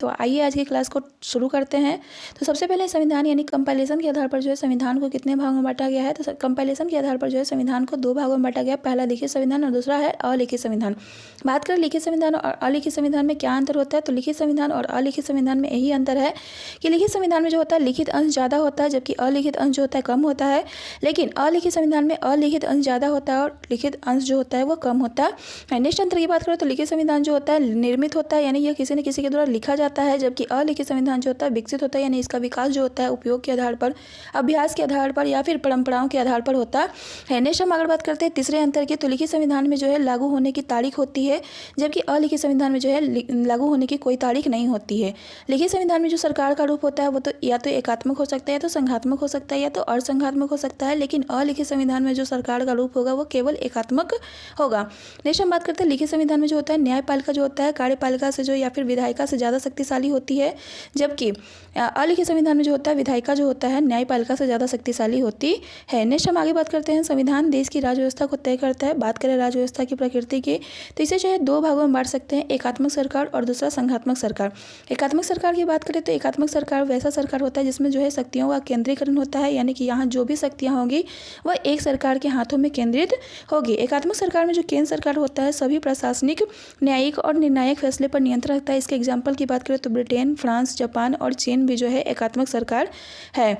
तो आइए आज की क्लास को शुरू करते हैं। तो सबसे पहले संविधान यानी कंपाइलेशन के आधार पर जो है संविधान को कितने भागों में बांटा गया है। तो कंपाइलेशन के आधार पर जो है संविधान को 2 भागों में बांटा गया। पहला लिखित संविधान और दूसरा है अलिखित संविधान। बात करें लिखित संविधान और अलिखित संविधान में क्या अंतर होता है, तो लिखित संविधान और अलिखित संविधान में यही अंतर है कि लिखित संविधान में जो होता है लिखित अंश ज़्यादा होता है, जबकि अलिखित अंश जो होता है कम होता है। लेकिन अलिखित संविधान में अलिखित अंश ज़्यादा होता है और लिखित अंश जो होता है वो कम होता है। नेक्स्ट अंतर की बात करें तो लिखित संविधान जो होता है निर्मित होता है, यानी यह किसी न किसी के द्वारा लिखा जाता है, जबकि अलिखित संविधान जो होता है विकसित होता है, यानी इसका विकास जो होता है उपयोग के आधार पर, अभ्यास के आधार पर या फिर परंपराओं के आधार पर होता है। नेक्स्ट हम अगर बात करते हैं तीसरे अंतर की, तो लिखित संविधान में जो है लागू होने की तारीख होती है, जबकि अलिखित संविधान में जो है लागू होने की कोई तारीख नहीं होती है। लिखित संविधान में जो सरकार का रूप होता है वो तो या तो एकात्मक हो सकता है, या तो संघात्मक हो सकता है, या तो अर्धसंघात्मक हो सकता है। लेकिन अलिखित संविधान में जो सरकार का रूप होगा वो केवल एकात्मक होगा। नेक्स्ट हम बात करते हैं लिखित संविधान में जो होता है न्यायपालिका जो होता है कार्यपालिका से जो या फिर विधायिका से ज़्यादा शक्तिशाली होती है, जबकि अलिखित संविधान में जो होता है विधायिका जो होता है न्यायपालिका से ज़्यादा शक्तिशाली होती है। नेक्स्ट हम आगे बात करते हैं संविधान देश की राज्य व्यवस्था को तय करता है। बात करें राज्य व्यवस्था की प्रकृति की, तो इसे जो है 2 भागों में बांट सकते हैं, एकात्मक सरकार और दूसरा संघात्मक सरकार। एकात्मक सरकार की बात करें तो एकात्मक सरकार वैसा सरकार होता है जिसमें जो है शक्तियों का केंद्रीकरण होता है, यानी कि यहाँ जो भी शक्तियाँ होंगी वह एक सरकार के हाथों में केंद्रित होगी। एकात्मक सरकार में जो केंद्र सरकार होता है सभी प्रशासनिक, न्यायिक और निर्णायक फैसले पर नियंत्रण रखता है। इसके एग्जाम्पल की बात करें तो ब्रिटेन, फ्रांस, जापान और चीन भी जो है एकात्मक सरकार है।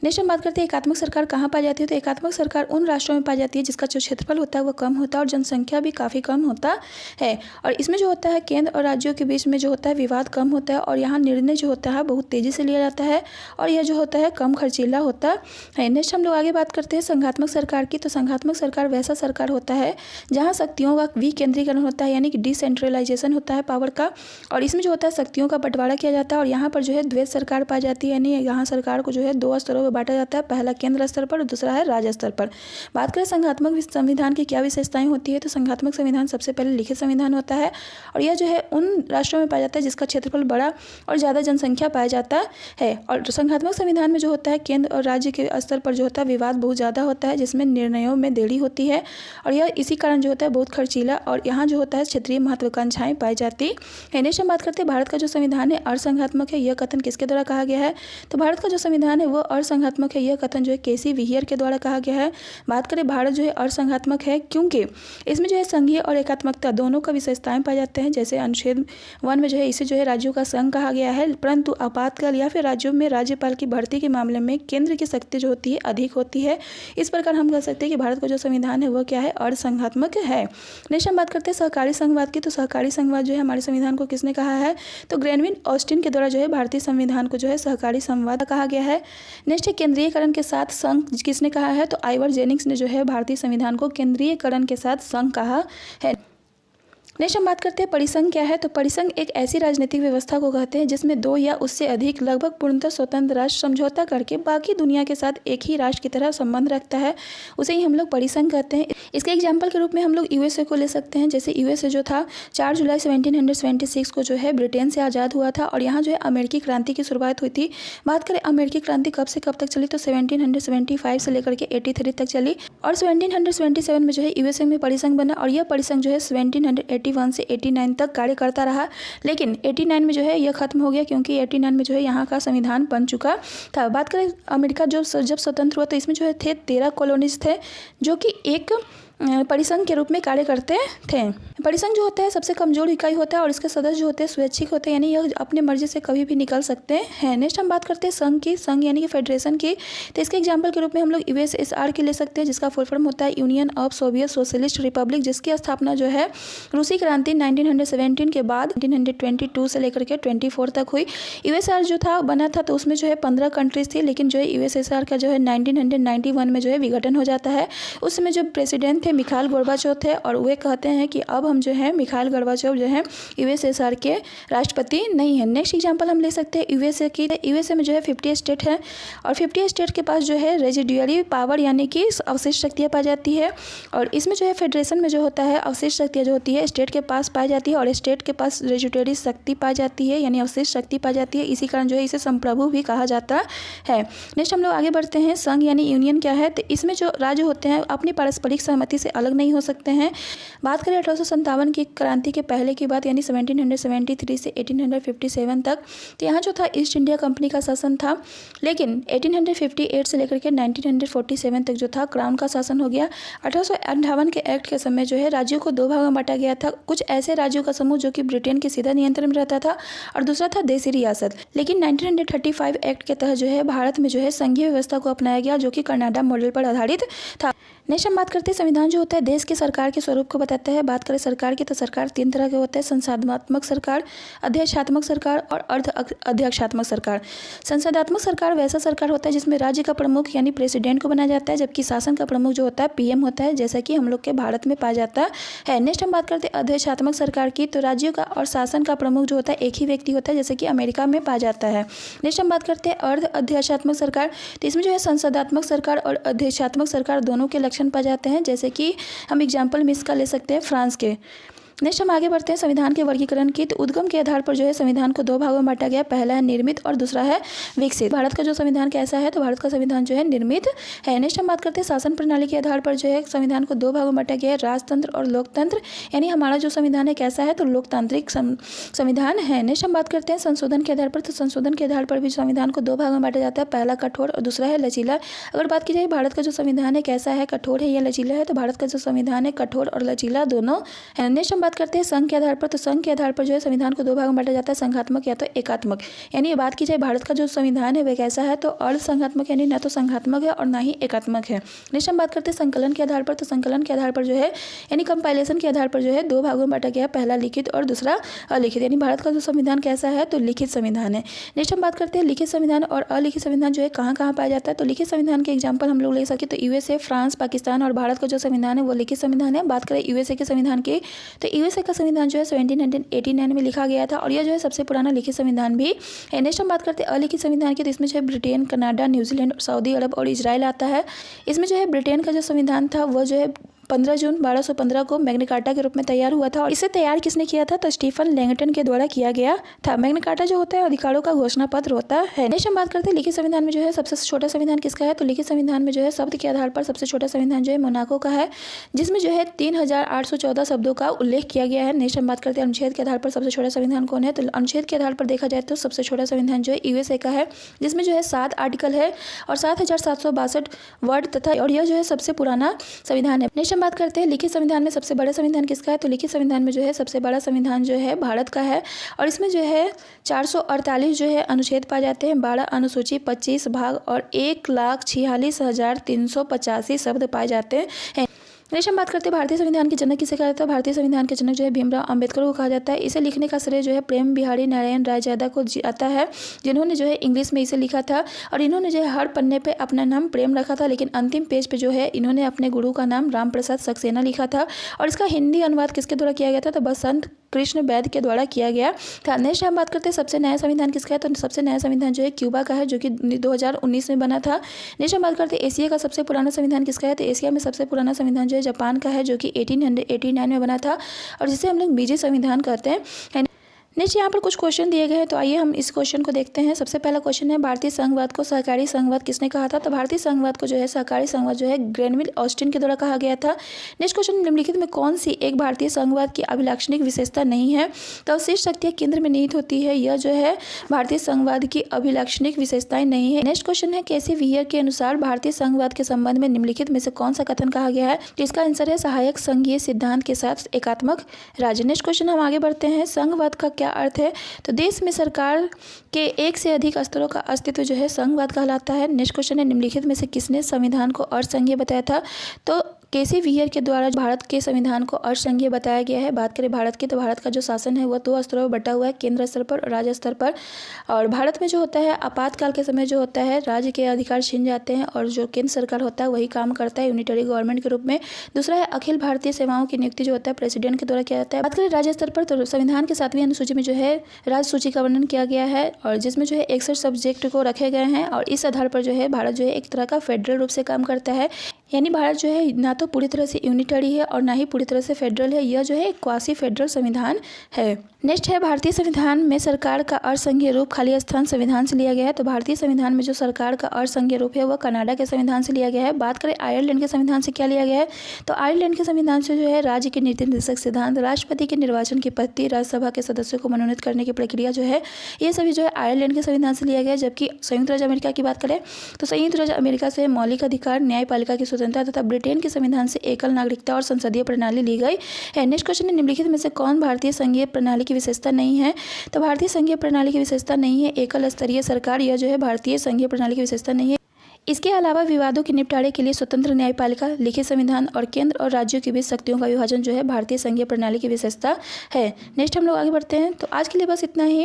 नेक्स्ट हम बात करते हैं एकात्मक सरकार कहाँ पाई जाती है। तो एकात्मक सरकार उन राष्ट्रों में पाई जाती है जिसका जो क्षेत्रफल होता है वो कम होता है और जनसंख्या भी काफ़ी कम होता है, और इसमें जो होता है केंद्र और राज्यों के बीच में जो होता है विवाद कम होता है, और यहाँ निर्णय जो होता है बहुत तेज़ी से लिया जाता है, और यह जो होता है कम खर्चीला होता है। नेक्स्ट हम लोग आगे बात करते हैं संघात्मक सरकार की। तो संघात्मक सरकार वैसा सरकार होता है जहाँ शक्तियों का विकेंद्रीकरण होता है, यानी कि डिसेंट्रलाइजेशन होता है पावर का, और इसमें जो होता है शक्तियों का बंटवारा किया जाता है। और यहाँ पर जो है द्वैत सरकार पाई जाती है, यानी यहाँ सरकार को जो है 2 स्तरों में बांटा जाता है, पहला केंद्र स्तर पर और दूसरा है राज्य स्तर पर। बात करें संघात्मक संविधान की क्या विशेषताएं होती है, तो संघात्मक संविधान सबसे पहले लिखित संविधान होता है, और यह जो है उन राष्ट्रों में पाया जाता है जिसका क्षेत्रफल बड़ा और ज़्यादा जनसंख्या पाया जाता है। और संघात्मक संविधान में जो होता है केंद्र और राज्य के स्तर पर जो होता है विवाद बहुत ज़्यादा होता है, जिसमें निर्णयों में देरी होती है, और यह इसी कारण जो होता है बहुत खर्चीला, और यहाँ जो होता है क्षेत्रीय महत्वाकांक्षाएं पाई जाती है। नेक्स्ट हम बात करते हैं भारत का जो संविधान है अर्धसंघात्मक है। यह कथन किसके द्वारा कहा गया है, तो भारत का जो संविधान है वो अर्धसंघात्मक है। यह कथन जो है केसी विहियर के द्वारा कहा गया है। बात करें भारत जो है अर्धसंघात्मक है क्योंकि इसमें जो है संघीय और एकात्मकता दोनों का विशेषताएं पाई जाते हैं। जैसे अनुच्छेद 1 में जो है इसे जो है राज्यों का संघ कहा गया है, परंतु आपातकाल या फिर राज्यों में राज्यपाल की भर्ती के मामले में केंद्र की शक्ति जो होती है अधिक होती है। इस प्रकार हम कह सकते हैं कि भारत का जो संविधान है वह क्या है, अर्धसंघात्मक है। नेक्स्ट हम बात करते हैं सहकारी संघवाद की। तो सहकारी संघवाद जो है हमारे संविधान को किसने कहा है, तो ग्रेनविन ऑस्टिन के द्वारा जो है भारतीय संविधान को जो है सहकारी संघवाद कहा गया है। नेक्स्ट है केंद्रीयकरण के साथ संघ किसने कहा है, तो आइवर जेनिंग्स ने जो है भारतीय संविधान को केंद्रीयकरण के साथ संघ कहा है। नेक्स्ट हम बात करते हैं परिसंघ क्या है। तो परिसंघ एक ऐसी राजनीतिक व्यवस्था को कहते हैं जिसमें 2 या उससे अधिक लगभग पूर्णतः स्वतंत्र राष्ट्र समझौता करके बाकी दुनिया के साथ एक ही राष्ट्र की तरह संबंध रखता है, उसे ही हम लोग परिसंघ कहते हैं। इसके एग्जाम्पल के रूप में हम लोग यूएसए को ले सकते हैं। जैसे यूएसए जो था 4 जुलाई 1776 को जो है ब्रिटेन से आज़ाद हुआ था, और यहाँ जो है अमेरिकी क्रांति की शुरुआत हुई थी। बात करें अमेरिकी क्रांति कब से कब तक चली, तो 1775 से लेकर के 83 तक चली, और 1777 में जो है यूएसए में परिसंघ बना, और यह परिसंघ जो है 1781 से 89 तक कार्य करता रहा। लेकिन 89 में जो है यह खत्म हो गया, क्योंकि 89 में जो है यहाँ का संविधान बन चुका था। बात करें अमेरिका जब स्वतंत्र हुआ तो इसमें जो है 13 कॉलोनीज थे जो कि एक परिसंघ के रूप में कार्य करते थे। परिसंघ जो होता है सबसे कमजोर इकाई होता है, और इसके सदस्य जो होते हैं स्वैच्छिक होते हैं, यानी यह अपने मर्जी से कभी भी निकल सकते हैं। नेक्स्ट हम बात करते हैं संघ की, संघ यानी कि फेडरेशन की। तो इसके एग्जांपल के रूप में हम लोग यूएसएसआर की ले सकते हैं, जिसका फुल फॉर्म होता है union of Soviet socialist Republic, जिसकी स्थापना जो है रूसी क्रांति 1917 के बाद 1922 से लेकर के 24 तक हुई। यूएसएसआर जो था बना था तो उसमें जो है 15 कंट्रीज थी, लेकिन जो है यूएसएसआर का जो है 1991 में जो है विघटन हो जाता है। उस समय जो प्रेसिडेंट थे मिखाइल गोर्बाचोव थे, और वे कहते हैं कि अब हम जो है मिखाइल गोर्बाचोव जो है यूएसएसआर के राष्ट्रपति नहीं है। नेक्स्ट एग्जांपल हम ले सकते हैं यूएसए की। यूएसए में जो है 50 स्टेट है, और 50 स्टेट के पास जो है रेजिडुअरी पावर यानी कि अवशिष्ट शक्तियाँ पाई जाती है, और इसमें जो है फेडरेशन में जो होता है अवशिष्ट शक्तियाँ जो होती है स्टेट के पास पाई जाती है, और स्टेट के पास रेजिडुअरी शक्ति पाई जाती है, यानी अवशिष्ट शक्ति पाई जाती है। इसी कारण जो है इसे संप्रभु भी कहा जाता है। नेक्स्ट हम लोग आगे बढ़ते हैं। संघ यानी यूनियन क्या है, तो इसमें जो राज्य होते हैं अपनी पारस्परिक सहमति से अलग नहीं हो सकते हैं। बात करें 1857 की क्रांति के पहले की बात, यानी 1773 से 1857 तक, तो यहाँ जो था ईस्ट इंडिया कंपनी का शासन था। लेकिन 1858 से लेकर के 1947 तक जो था क्राउन का शासन हो गया। 1858 के एक्ट के समय जो है राज्यों को 2 भागों में बांटा गया था। कुछ ऐसे राज्यों का समूह जो कि ब्रिटेन के सीधा नियंत्रण में रहता था और दूसरा था देसी रियासत। लेकिन 1935 एक्ट के तहत जो है भारत में जो है संघीय व्यवस्था को अपनाया गया, जो कि कनाडा मॉडल पर आधारित था। नेक्स्ट हम बात करते हैं संविधान जो होता है देश की सरकार के स्वरूप को बताता है। बात करें सरकार की, तो सरकार 3 तरह के होते हैं: संसदात्मक सरकार, अध्यक्षात्मक सरकार और अर्ध अध्यक्षात्मक सरकार। संसदात्मक सरकार वैसा सरकार होता है जिसमें राज्य का प्रमुख यानी प्रेसिडेंट को बनाया जाता है, जबकि शासन का प्रमुख जो होता है पीएम होता है, जैसा कि हम लोग के भारत में पाया जाता है। नेक्स्ट हम बात करते हैं अध्यक्षात्मक सरकार की, तो राज्यों का और शासन का प्रमुख जो होता है एक ही व्यक्ति होता है, जैसे कि अमेरिका में पाया जाता है। नेक्स्ट हम बात करते हैं अर्ध अध्यक्षात्मक सरकार, तो इसमें जो है संसदात्मक सरकार और अध्यक्षात्मक सरकार दोनों के लक्षण पाए जाते हैं, जैसे कि हम एग्जाम्पल मिस का ले सकते हैं फ्रांस के। नेक्स्ट हम आगे बढ़ते हैं संविधान के वर्गीकरण की, तो उद्गम के आधार पर जो है संविधान को 2 भागों में बांटा गया। पहला है निर्मित और दूसरा है विकसित। भारत का जो संविधान कैसा है, तो भारत का संविधान जो है निर्मित है। नेक्स्ट हम बात करते हैं शासन प्रणाली के आधार पर जो है संविधान को 2 भागों में बांटा गया है, राजतंत्र और लोकतंत्र। यानी हमारा जो संविधान है कैसा है, तो लोकतांत्रिक संविधान है। नेक्स्ट हम बात करते हैं संशोधन के आधार पर, तो संशोधन के आधार पर भी संविधान को 2 भागों में बांटा जाता है, पहला कठोर और दूसरा है लचीला। अगर बात की जाए भारत का जो संविधान है कैसा है, कठोर है या लचीला है, तो भारत का जो संविधान है कठोर और लचीला दोनों है। नेक्स्ट हम बात करते हैं संघ के आधार पर, तो संघ के आधार पर जो है संविधान को 2 भागों में बांटा जाता है, संघात्मक या तो एकात्मक। यानी बात की जाए भारत का जो संविधान है वह कैसा है, तो अर्ध संघात्मक, यानी ना तो संघात्मक है और ना ही एकात्मक है। नेक्स्ट हम बात करते हैं संकलन के आधार पर, तो संकलन के आधार पर जो है यानी कंपाइलेशन के आधार पर जो है 2 भागों में बांटा गया है, पहला लिखित और दूसरा अलिखित। यानी भारत का जो संविधान कैसा है, तो लिखित संविधान है। नेक्स्ट हम बात करते हैं लिखित संविधान और अलिखित संविधान जो है कहाँ कहाँ पाया जाता है, तो लिखित संविधान के एग्जाम्पल हम लोग ले सकते तो यूएसए, फ्रांस, पाकिस्तान। और भारत का जो संविधान है वो लिखित संविधान है। बात करें यूएसए के संविधान की, तो यूएसए का संविधान जो है 1789 में लिखा गया था और यह जो है सबसे पुराना लिखित संविधान भी है। नेक्स्ट हम बात करते हैं अलिखित संविधान की, तो इसमें जो है ब्रिटेन, कनाडा, न्यूजीलैंड, सऊदी अरब और इजराइल आता है। इसमें जो है ब्रिटेन का जो संविधान था वो जो है 15 जून 1215 को मैग्ना कार्टा के रूप में तैयार हुआ था और इसे तैयार किसने किया था, तो स्टीफन लैंगटन के द्वारा किया गया था। मैग्ना कार्टा जो होता है अधिकारों का घोषणा पत्र होता है। नेक्स्ट हम बात करते हैं लिखित संविधान में जो है सबसे छोटा संविधान किसका है, तो लिखित संविधान में जो है शब्द के आधार पर सबसे छोटा संविधान जो है मोनाको का है, जिसमें जो है 3814 शब्दों का उल्लेख किया गया है। नेक्स्ट हम बात करते हैं अनुच्छेद के आधार पर सबसे छोटा संविधान कौन है, तो अनुच्छेद के आधार पर देखा जाए तो सबसे छोटा संविधान जो है यूएसए का है, जिसमें जो है 7 आर्टिकल है और 7762 वर्ड तथा, और यह जो है सबसे पुराना संविधान है। नेक्स्ट हम बात करते हैं लिखित संविधान में सबसे बड़ा संविधान किसका है, तो लिखित संविधान में जो है सबसे बड़ा संविधान जो है भारत का है और इसमें जो है 448 जो है अनुच्छेद पाए जाते हैं, 12 अनुसूची, 25 भाग और 1,46,385 शब्द पाए जाते हैं। नेक्स्ट हम बात करते हैं भारतीय संविधान के जनक किसे कहा जाता है। भारतीय संविधान के जनक जो है भीमराव अंबेडकर को कहा जाता है। इसे लिखने का श्रेय जो है प्रेम बिहारी नारायण रायजादा को आता है, जिन्होंने जो है इंग्लिश में इसे लिखा था और इन्होंने जो है हर पन्ने पे अपना नाम प्रेम रखा था, लेकिन अंतिम पेज पे जो है इन्होंने अपने गुरु का नाम राम प्रसाद सक्सेना लिखा था और इसका हिंदी अनुवाद किसके द्वारा किया गया था, तो बसंत कृष्ण वैद्य के द्वारा किया गया था। नेक्स्ट हम बात करते हैं सबसे नया संविधान किसका है, तो सबसे नया संविधान जो है क्यूबा का है, जो कि 2019 में बना था। नेक्स्ट हम बात करते हैं एशिया का सबसे पुराना संविधान किसका है, तो एशिया में सबसे पुराना संविधान जो है जापान का है, जो कि 1889 में बना था और जिसे हम लोग मीजी संविधान कहते हैं। नेक्स्ट यहाँ पर कुछ क्वेश्चन दिए गए हैं, तो आइए हम इस क्वेश्चन को देखते हैं। सबसे पहला क्वेश्चन है भारतीय संघवाद को सहकारी संघवाद किसने कहा था, तो भारतीय संघवाद को जो है सहकारी संघवाद जो है ग्रेनविल ऑस्टिन के द्वारा कहा गया था। नेक्स्ट क्वेश्चन निम्नलिखित में कौन सी एक भारतीय संघवाद की अभिलाक्षणिक विशेषता नहीं है, तो शीर्ष शक्तियाँ केंद्र में निहित होती है, यह जो है भारतीय संघवाद की अभिलाक्षणिक विशेषताएं नहीं है। नेक्स्ट क्वेश्चन है कैसे वियर के अनुसार भारतीय संघवाद के संबंध में निम्नलिखित में से कौन सा कथन कहा गया है, तो इसका आंसर है सहायक संघीय सिद्धांत के साथ एकात्मक राज्य। नेक्स्ट क्वेश्चन हम आगे बढ़ते हैं, संघवाद का क्या अर्थ है, तो देश में सरकार के एक से अधिक स्तरों का अस्तित्व जो है संघवाद कहलाता है। नेक्स्ट क्वेश्चन है निम्नलिखित में से किसने संविधान को असंघीय बताया था, तो केसी वियर के द्वारा भारत के संविधान को असंघीय बताया गया है। बात करें भारत की, तो भारत का जो शासन है वह 2 स्तरों में बटा हुआ है, केंद्र स्तर पर और राज्य स्तर पर। और भारत में जो होता है आपातकाल के समय जो होता है राज्य के अधिकार छीन जाते हैं और जो केंद्र सरकार होता है वही काम करता है यूनिटरी गवर्नमेंट के रूप में। दूसरा है अखिल भारतीय सेवाओं की नियुक्ति जो होता है प्रेसिडेंट के द्वारा किया जाता है। बात करें राज्य स्तर पर, तो संविधान के 7वीं अनुसूची में जो है राज्य सूची का वर्णन किया गया है और जिसमें जो है 61 सब्जेक्ट को रखे गए हैं और इस आधार पर जो है भारत जो है एक तरह का फेडरल रूप से काम करता है। यानी भारत जो है ना तो पूरी तरह से यूनिटरी है और ना ही पूरी तरह से फेडरल है, यह जो है एक क्वासी फेडरल संविधान है। नेक्स्ट है भारतीय संविधान में सरकार का असंघीय रूप खाली स्थान संविधान से लिया गया है। तो भारतीय संविधान में जो सरकार का असंघीय रूप है वह कनाडा के संविधान से लिया गया है। बात करें आयरलैंड के संविधान से क्या लिया गया है, तो आयरलैंड के संविधान से जो है राज्य के नीति निर्देशक सिद्धांत, राष्ट्रपति के निर्वाचन की पद्धति, राज्यसभा के सदस्यों को मनोनीत करने की प्रक्रिया जो है ये सभी जो है आयरलैंड के संविधान से लिया गया है। जबकि संयुक्त राज्य अमेरिका की बात करें तो संयुक्त राज्य अमेरिका से मौलिक अधिकार, न्यायपालिका की स्वतंत्रता तथा ब्रिटेन के संविधान से एकल नागरिकता और संसदीय प्रणाली ली गई है। नेक्स्ट क्वेश्चन है, निम्नलिखित में से कौन भारतीय संघीय प्रणाली की विशेषता नहीं है, तो भारतीय संघीय प्रणाली की विशेषता नहीं है एकल स्तरीय सरकार, यह जो है भारतीय संघीय प्रणाली की विशेषता नहीं है। इसके अलावा विवादों के निपटारे के लिए स्वतंत्र न्यायपालिका, लिखित संविधान और केंद्र और राज्यों के बीच शक्तियों का विभाजन जो है भारतीय संघीय प्रणाली की विशेषता है। नेक्स्ट हम लोग आगे बढ़ते हैं। तो आज के लिए बस इतना ही।